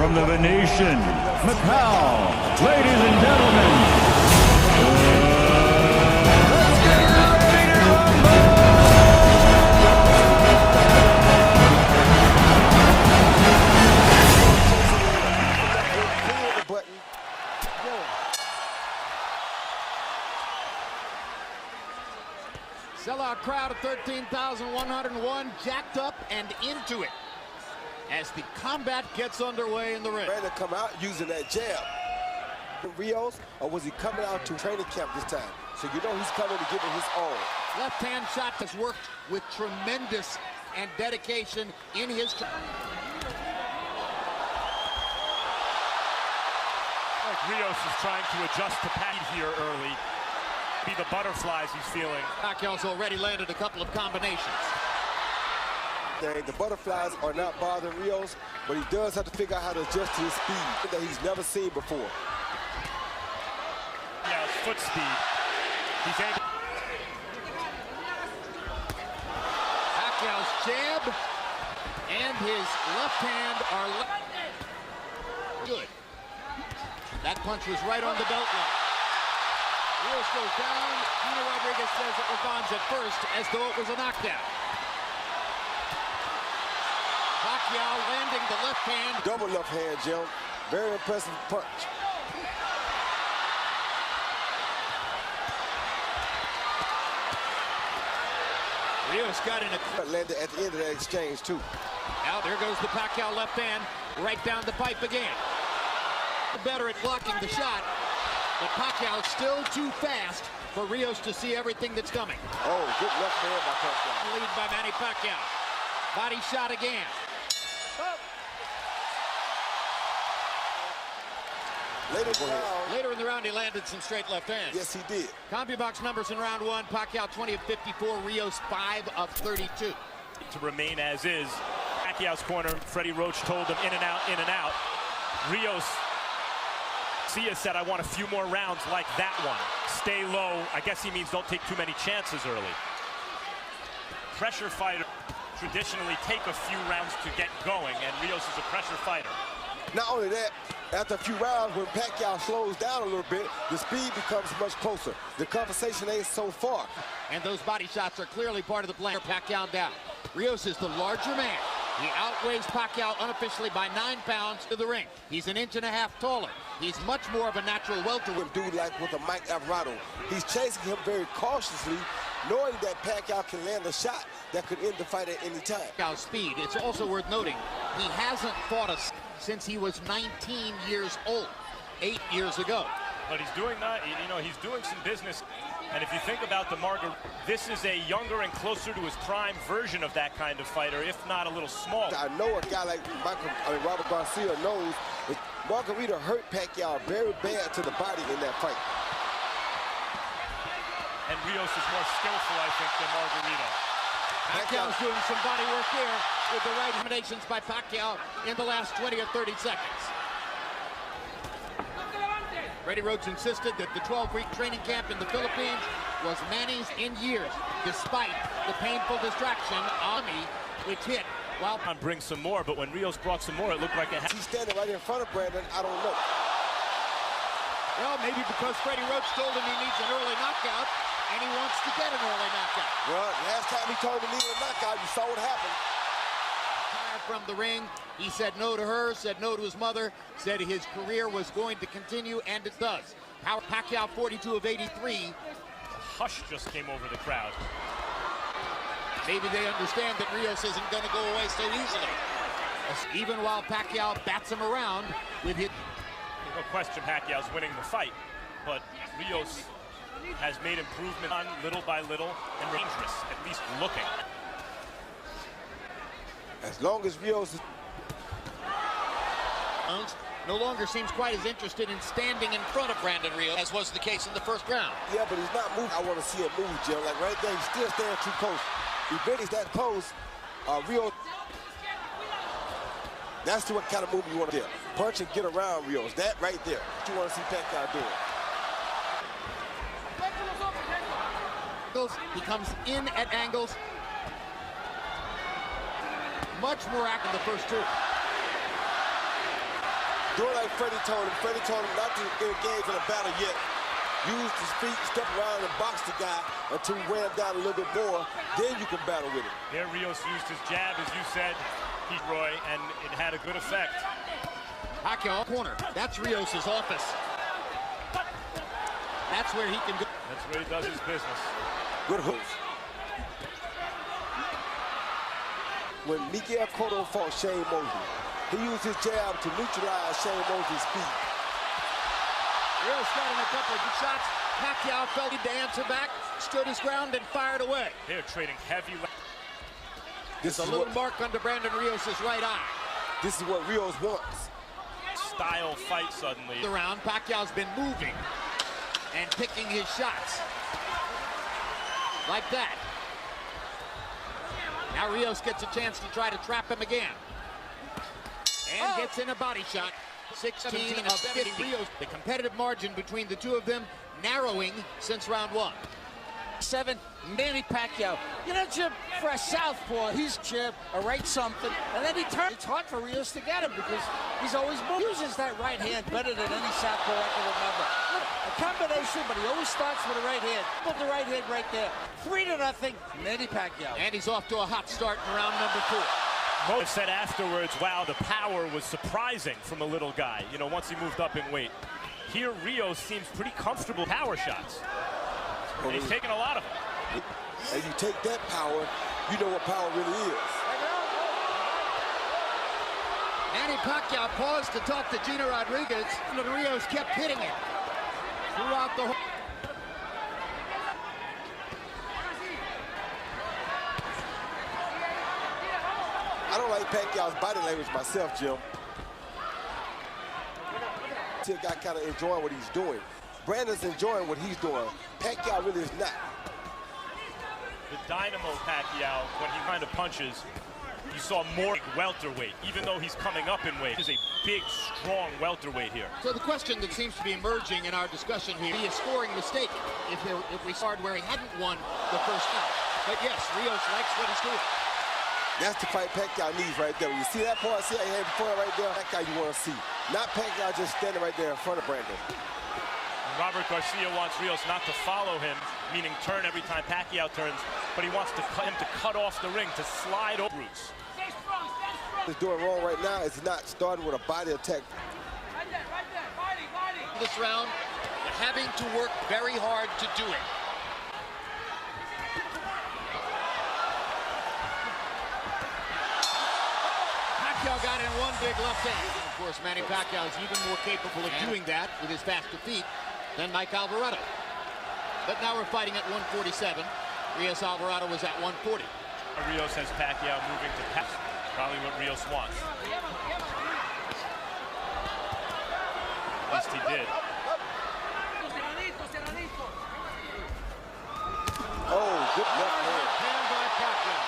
from the Venetian, Pacquiao. Ladies and gentlemen, let's get ready to rumble! Sellout crowd of 13,101, jacked up and into it as the combat gets underway in the ring. Ready to come out using that jab. Rios, or was he coming out to training camp this time? So you know he's coming to give it his all. Left hand shot has worked with tremendous and dedication in his. Like Rios is trying to adjust to Pacquiao here early. Be the butterflies he's feeling. Pacquiao's already landed a couple of combinations. The butterflies are not bothering Rios, but he does have to figure out how to adjust to his speed that he's never seen before. Yeah, his foot speed. He's able. Pacquiao's jab and his left hand are good. That punch was right on the belt line. Rios goes down. Gina Rodriguez says it was Bonds at first, as though it was a knockdown. Pacquiao landing the left hand. Double left hand, Jim. Very impressive punch. Rios got in a... Landed at the end of that exchange, too. Now there goes the Pacquiao left hand, right down the pipe again. Better at blocking the shot. But Pacquiao's still too fast for Rios to see everything that's coming. Oh, good left hand by Pacquiao. Lead by Manny Pacquiao. Body shot again. Later in the round, he landed some straight left hands. Yes, he did. CompuBox numbers in round one. Pacquiao 20 of 54. Rios 5 of 32. To remain as is. Pacquiao's corner, Freddie Roach told him in and out, in and out. Rios said, I want a few more rounds like that one. Stay low. I guess he means don't take too many chances early. Pressure fighter traditionally take a few rounds to get going, and Rios is a pressure fighter. Not only that, after a few rounds, when Pacquiao slows down a little bit, the speed becomes much closer. The conversation ain't so far. And those body shots are clearly part of the plan. Pacquiao down. Rios is the larger man. He outweighs Pacquiao unofficially by 9 pounds to the ring. He's an inch and a half taller. He's much more of a natural welterweight. Dude like with a Mike Alvarado. He's chasing him very cautiously, knowing that Pacquiao can land a shot that could end the fight at any time. Pacquiao's speed. It's also worth noting, he hasn't fought us since he was 19 years old, 8 years ago. But he's doing that, you know, he's doing some business. And if you think about the this is a younger and closer to his prime version of that kind of fighter, if not a little small. I know a guy like Robert Garcia knows that Margarita hurt Pacquiao very bad to the body in that fight. And Rios is more skillful, I think, than Margarita. Pacquiao's doing some body work here with the right combinations by Pacquiao in the last 20 or 30 seconds. Freddie Roach insisted that the 12-week training camp in the Philippines was Manny's in years, despite the painful distraction on me, which hit while... Bring some more, but when Rios brought some more, it looked like a... He's standing right in front of Brandon, I don't know. Well, maybe because Freddie Roach told him he needs an early knockout, and he wants to get an early knockout. Well, last time he told him he needed a knockout, you saw what happened. From the ring, he said no to her, said no to his mother, said his career was going to continue, and it does. Pacquiao 42 of 83. A hush just came over the crowd. Maybe they understand that Rios isn't going to go away so easily. Even while Pacquiao bats him around with his... No question Pacquiao's winning the fight, but Rios has made improvement on little by little and dangerous, at least looking. As long as Rios no longer seems quite as interested in standing in front of Brandon Rios as was the case in the first round. Yeah, but he's not moving. I want to see him move, Jim. Like right there, he's still standing too close. He finished that close. Rios. That's what kind of move you want to do. Punch and get around Rios. That right there. What you want to see Pacquiao doing. He comes in at angles. Much more active than the first two. doing like Freddie told him not to engage in a battle yet. Use his feet, step around and box the guy until you wear him down a little bit more. Then you can battle with him. There, Rios used his jab, as you said, Roy, and it had a good effect. Pacquiao corner. That's Rios' office. That's where he can go. That's where he does his business. Good hooks. When Miguel Cotto fought Shane Mosley, he used his jab to neutralize Shane Mosley's speed. Rios got in a couple of good shots. Pacquiao felt he to answer back, stood his ground, and fired away. They're trading heavy. There's a little mark under Brandon Rios' right eye. This is what Rios wants. Style fight suddenly. Around, Pacquiao's been moving and picking his shots. Like that. Now Rios gets a chance to try to trap him again. And gets in a body shot. 16 of 50. Rios. The competitive margin between the two of them narrowing since round one. 7, Manny Pacquiao. You know, Jim, for a southpaw, he's chip or right something, and then he turns. It's hard for Rios to get him because he's always uses that right hand better than any southpaw I can remember. Look, a combination, but he always starts with the right hand. Put the right hand right there. 3-0, Manny Pacquiao. And he's off to a hot start in round number 4. Mo said afterwards, wow, the power was surprising from a little guy, you know, once he moved up in weight. Here, Rios seems pretty comfortable power shots. And he's taking a lot of them. And you take that power, you know what power really is. Manny Pacquiao paused to talk to Gina Rodriguez, and Rios kept hitting it throughout the whole. I don't like Pacquiao's body language myself, Jim. See a guy kind of enjoying what he's doing. Brandon's enjoying what he's doing. Pacquiao really is not. The dynamo Pacquiao, when he kind of punches, you saw more welterweight, even though he's coming up in weight. He's a big, strong welterweight here. So the question that seems to be emerging in our discussion here, be a scoring mistake if we started where he hadn't won the first round. But yes, Rios likes what he's doing. That's the fight Pacquiao needs right there. When you see that part, see how he had before right there? That guy you want to see. Not Pacquiao just standing right there in front of Brandon. Robert Garcia wants Rios not to follow him, meaning turn every time Pacquiao turns, but he wants him to cut off the ring, to slide over routes. What he's doing wrong right now is not starting with a body attack. Right there, body. This round, having to work very hard to do it. Pacquiao got in one big left hand. Of course, Manny Pacquiao is even more capable of doing that with his faster feet than Mike Alvarado. But now we're fighting at 147. Rios Alvarado was at 140. Rios has Pacquiao moving to pass. Probably what Rios wants. At least he did. Oh, good left hand. Hand by Pacquiao.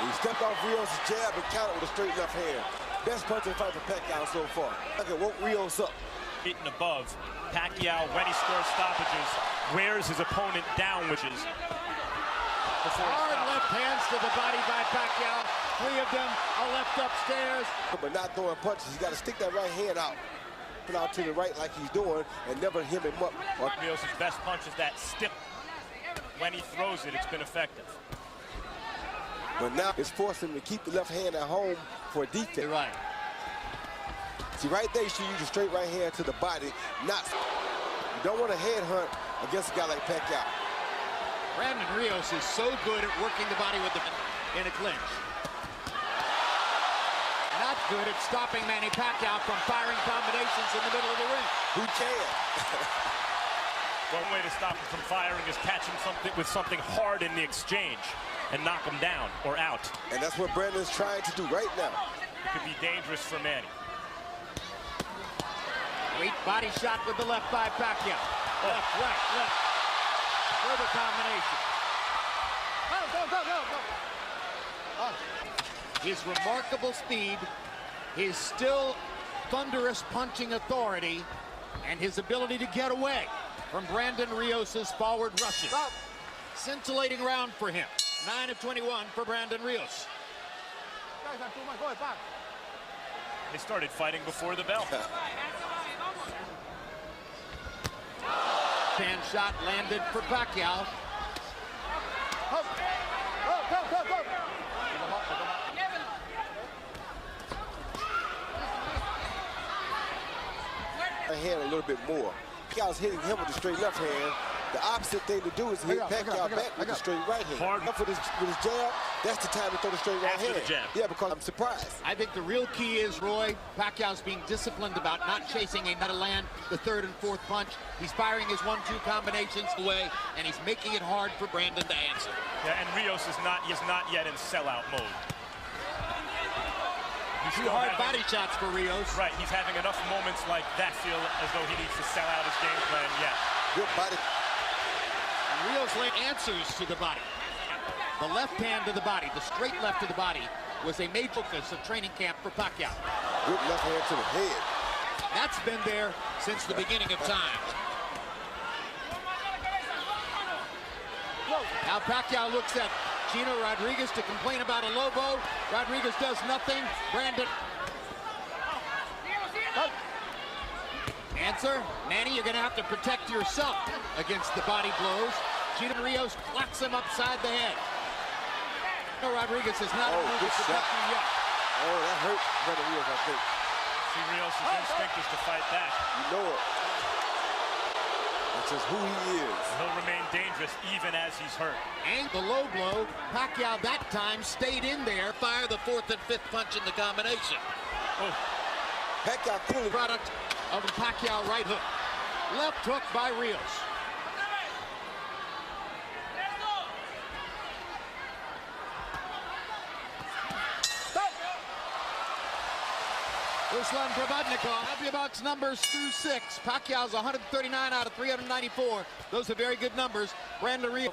He stepped off Rios' jab and countered with a straight left hand. Best punching fight for Pacquiao so far. Look at woke Rios up. Hitting above. Pacquiao, when he scores stoppages, wears his opponent down, which is hard left hands to the body by Pacquiao. 3 of them are left upstairs. But not throwing punches. You got to stick that right hand out. Put out to the right like he's doing and never hit him up. Rios' best punch is that stiff. When he throws it, it's been effective. But now it's forcing him to keep the left hand at home for a defense. You're right. See, right there, you should use a straight right hand to the body. You don't want to headhunt against a guy like Pacquiao. Brandon Rios is so good at working the body with in a clinch. Not good at stopping Manny Pacquiao from firing combinations in the middle of the ring. Who can? One way to stop him from firing is catch him with something hard in the exchange and knock him down or out. And that's what Brandon's trying to do right now. It could be dangerous for Manny. Great body shot with the left by Pacquiao. Left, right, left. Further combination. Go. His remarkable speed, his still thunderous punching authority, and his ability to get away from Brandon Rios' forward rushes. Scintillating round for him. 9 of 21 for Brandon Rios. They started fighting before the bell. Hand shot landed for Pacquiao. Hand a little bit more. Pacquiao's hitting him with the straight left hand. The opposite thing to do is hit Pacquiao back with the straight right hand. Hard. With his jab, that's the time to throw the straight right hand. The jab. Yeah, because I'm surprised. I think the real key is, Roy, Pacquiao's being disciplined about not chasing a to land the third and fourth punch. He's firing his 1-2 combinations away, and he's making it hard for Brandon to answer. Yeah, and Rios is not yet in sellout mode. Two hard body shots for Rios. Right, he's having enough moments like that feel as though he needs to sell out his game plan yet. Good body. And Rios laid answers to the body. The left hand to the body, the straight left to the body, was a major focus of training camp for Pacquiao. Good left hand to the head. That's been there since the beginning of time. Now Pacquiao looks at Gino Rodriguez to complain about a Lobo. Rodriguez does nothing. Brandon. Answer, Manny, you're going to have to protect yourself against the body blows. Gino Rios clocks him upside the head. Gino Rodriguez is not able to protect you yet. Oh, that hurt Brandon Rios, I think. See, Rios' instinct is to fight back. You know it. That's just who he is. He'll remain dangerous even as he's hurt. And the low blow, Pacquiao that time stayed in there, fire the fourth and fifth punch in the combination. Oh. Pacquiao cooling product of the Pacquiao right hook. Left hook by Rios. Ruslan Pravadnikov, Abiabok's numbers through 6. Pacquiao's 139 out of 394. Those are very good numbers. Brandon Rios.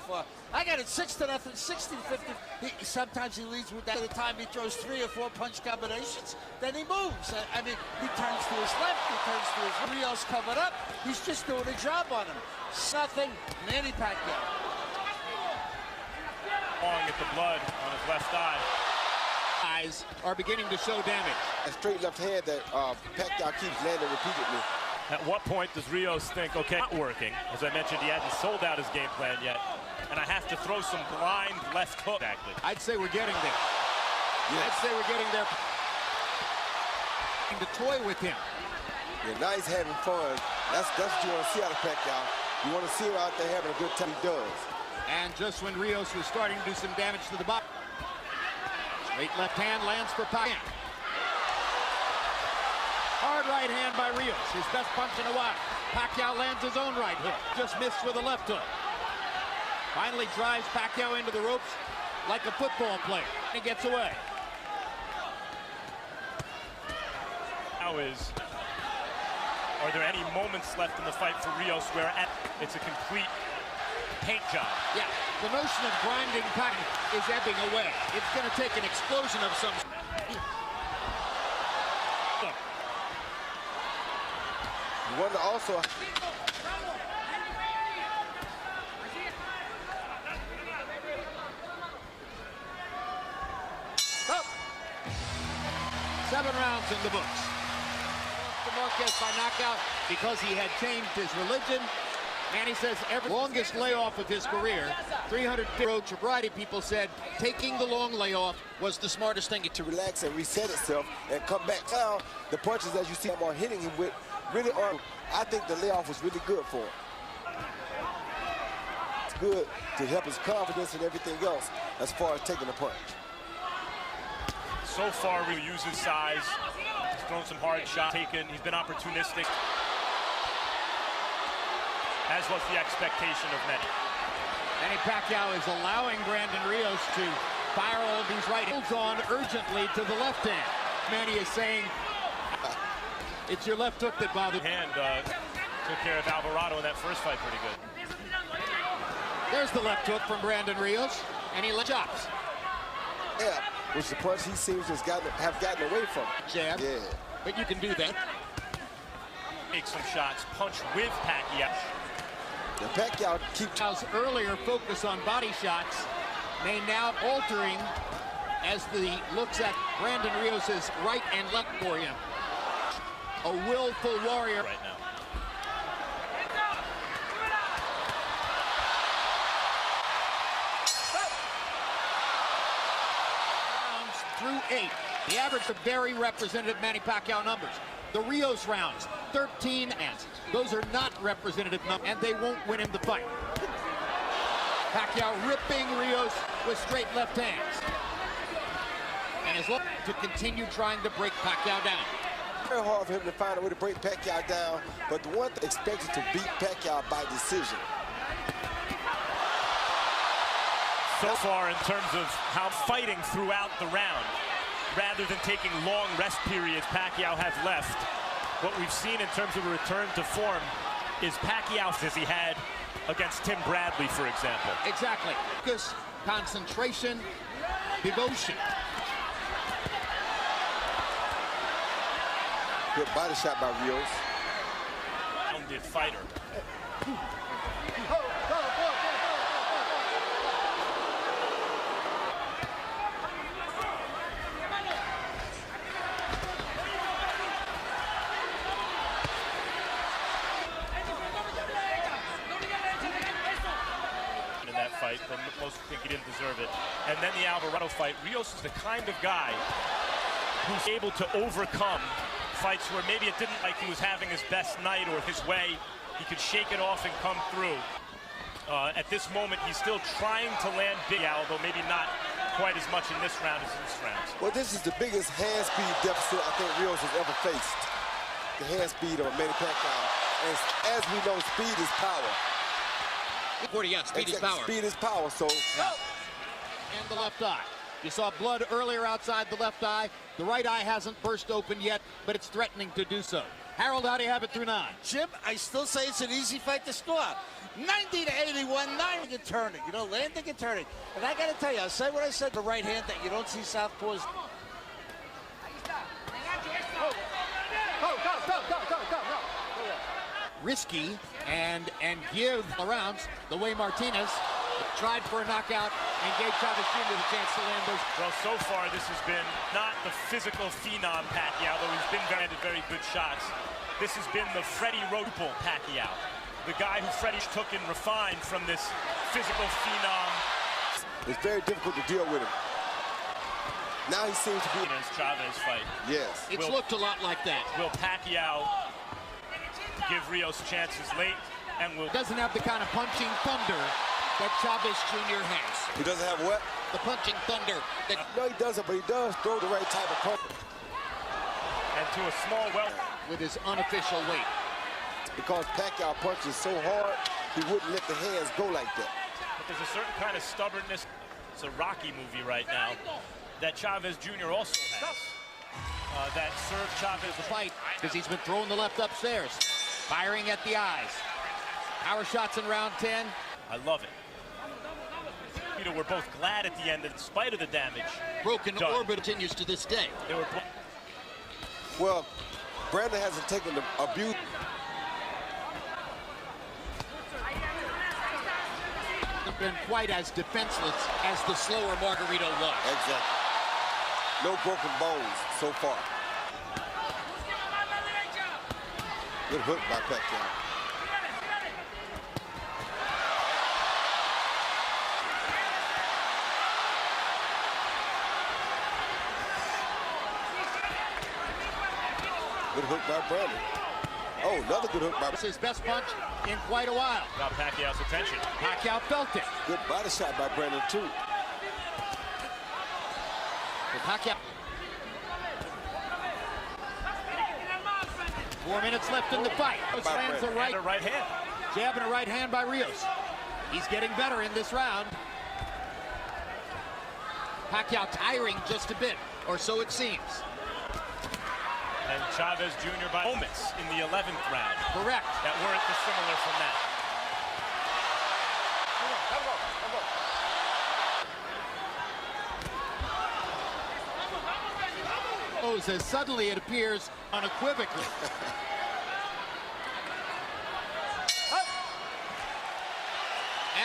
I got it 6-0, 60-50. Sometimes he leads with that. At the time he throws 3 or 4 punch combinations, then he moves. I mean, he turns to his left, he turns to his right. Rios covered up. He's just doing a job on him. Nothing. Manny Pacquiao. Clawing at the blood on his left eye. Eyes are beginning to show damage. A straight left hand that Pacquiao keeps landing repeatedly. At what point does Rios think, okay, not working? As I mentioned, he hasn't sold out his game plan yet. And I have to throw some blind left hook. Exactly. I'd say we're getting there. Yes. I'd say we're getting there. To toy with him. Yeah, now he's having fun. That's what you want to see out of Pacquiao. You want to see him out there having a good time. He does. And just when Rios was starting to do some damage to the body. Straight left hand lands for Pacquiao. Hard right hand by Rios, his best punch in a while. Pacquiao lands his own right hook, just missed with a left hook. Finally drives Pacquiao into the ropes like a football player. He gets away. Now are there any moments left in the fight for Rios where it's a complete paint job? Yeah, the notion of grinding Pacquiao is ebbing away. It's going to take an explosion of some. You want to also. Oh. 7 rounds in the books. Marquez by knockout because he had changed his religion. Manny says every longest layoff of his career, 350 roach. A variety of people said taking the long layoff was the smartest thing. To relax and reset itself and come back. Now, the punches as you see him are hitting him with really are. I think the layoff was really good for him. It's good to help his confidence and everything else as far as taking a punch. So far, he uses size. He's thrown some hard shots, taken. He's been opportunistic. As was the expectation of many. Manny Pacquiao is allowing Brandon Rios to fire all of these right hands on urgently to the left hand. Manny is saying, it's your left hook that bothered. Hand took care of Alvarado in that first fight pretty good. There's the left hook from Brandon Rios, and he chops. Yeah, which the punch he seems to have gotten away from. Jab. Yeah. But you can do that. Make some shots, punch with Pacquiao. The Pacquiao keeps Pacquiao's earlier focus on body shots may now altering as the looks at Brandon Rios' right and left for him. A willful warrior right now. Rounds through 8. The average of very representative Manny Pacquiao numbers. The Rios rounds, 13 and those are not representative numbers, and they won't win him the fight. Pacquiao ripping Rios with straight left hands. And is looking to continue trying to break Pacquiao down. Very hard for him to find a way to break Pacquiao down, but the one expected to beat Pacquiao by decision. So far in terms of how fighting throughout the round, rather than taking long rest periods Pacquiao has left, what we've seen in terms of a return to form is Pacquiao as he had against Tim Bradley, for example. Exactly. Focus, concentration, devotion. Good body shot by Rios. Rounded fighter. Fight, but most think he didn't deserve it. And then the Alvarado fight. Rios is the kind of guy who's able to overcome fights where maybe it didn't like he was having his best night or his way. He could shake it off and come through. At this moment, he's still trying to land big, although maybe not quite as much in this round as in this round. Well, this is the biggest hand speed deficit I think Rios has ever faced. The hand speed of Manny Pacquiao. And as we know, speed is power. 40, yeah, speed is power. Speed is power, so. Yeah. And the left eye. You saw blood earlier outside the left eye. The right eye hasn't burst open yet, but it's threatening to do so. Harold, how do you have it through 9? Jim, I still say it's an easy fight to score. 90-81, 90 and turning. You know, landing and turning. And I got to tell you, I said what I said, the right hand that you don't see southpaws. Risky and give the rounds the way Martinez tried for a knockout and gave Chavez Jr. the chance to land those. Well, so far this has been not the physical phenom Pacquiao, though he's been very good shots. This has been the Freddie Roach Pacquiao, the guy who Freddie took and refined from this physical phenom. It's very difficult to deal with him. Now he seems to be in his Chavez fight. Yes. It's looked a lot like that. Will Pacquiao give Rios chances late, and will doesn't have the kind of punching thunder that Chavez Jr. has. He doesn't have what? The punching thunder. No, he doesn't, but he does throw the right type of punch. And to a small with his unofficial weight. Because Pacquiao punches so hard, he wouldn't let the hands go like that. But there's a certain kind of stubbornness. It's a Rocky movie right now that Chavez Jr. also has. That served Chavez the fight because he's been throwing the left upstairs. Firing at the eyes. Power shots in round 10. I love it. You know, we're both glad at the end, in spite of the damage. Broken orbit continues to this day. They were well, Brandon hasn't taken the abuse. Been quite as defenseless as the slower Margarito was. Exactly. No broken bones so far. Good hook by Pacquiao. Good hook by Brandon. Oh, another good hook by... It's his best punch in quite a while. Got Pacquiao's attention. Pacquiao felt it. Good body shot by Brandon, too. Pacquiao. 4 minutes left in the fight. Lands a right hand. Jab and a right hand by Rios. He's getting better in this round. Pacquiao tiring just a bit, or so it seems. And Chavez Jr. by moments in the 11th round. Correct. That weren't dissimilar from that. As suddenly it appears unequivocally.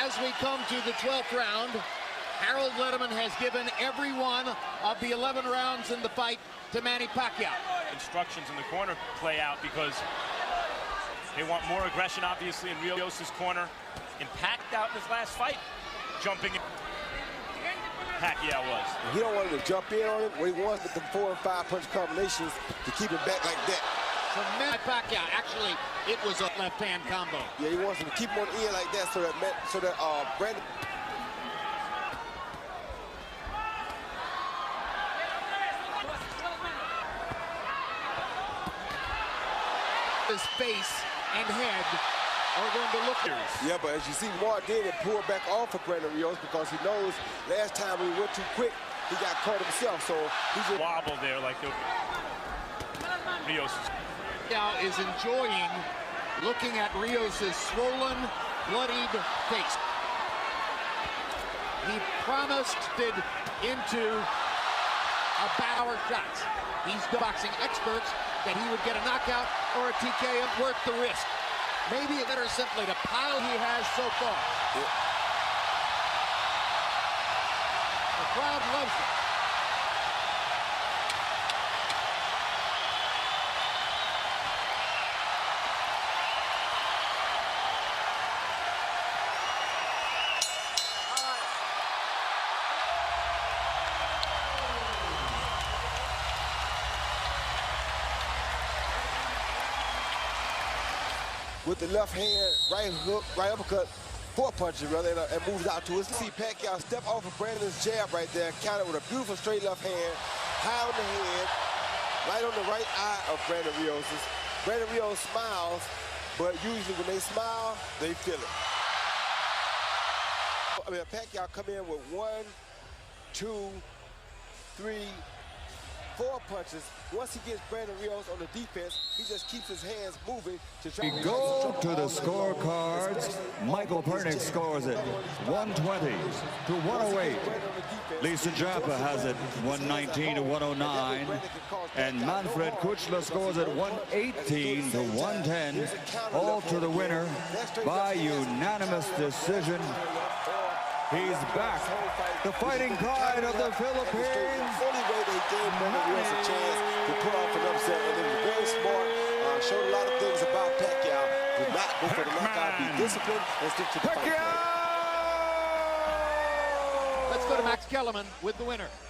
As we come to the 12th round, Harold Letterman has given every one of the 11 rounds in the fight to Manny Pacquiao. Instructions in the corner play out because they want more aggression, obviously, in Rios' corner. And Pacquiao in his last fight, jumping in. Pacquiao was. He don't want him to jump in on him. What he wants with the 4 and 5 punch combinations to keep him back like that. From Manny Pacquiao, actually, it was a left-hand combo. Yeah, he wants him to keep him on the end like that so that Brandon. His face and head are going to look. Yeah, but as you see, Mark did pull back off of Brandon Rios because he knows last time when he went too quick, he got caught himself. So he's just wobble there like the Rios. Now is enjoying looking at Rios' swollen, bloodied face. He promised it into a battle of shots. These boxing experts that he would get a knockout or a TKO worth the risk. Maybe better simply to pile he has so far. Yeah. The crowd loves it. with the left hand, right hook, right uppercut, 4 punches rather, and moves out to his. See Pacquiao step off of Brandon's jab right there, counter with a beautiful straight left hand, high on the head, right on the right eye of Brandon Rios. Brandon Rios smiles, but usually when they smile, they feel it. I mean, Pacquiao come in with 1, 2, 3, 4 punches. Once he gets Brandon Rios on the defense, he just keeps his hands moving to try We go to the scorecards. Michael Pernick scores it 120 to 108. Lisa Japa has it 119 to 109. And Manfred Kuchler scores it 118 to 110. All to the winner by unanimous decision. He's back, the fighting pride of the Philippines. The only way they gave Brandon Rios a chance to pull off an upset, and it was very smart. Showed a lot of things about Pacquiao. Did not go for the knockout, be disciplined, and stick to the fight plan. Let's go to Max Kellerman with the winner.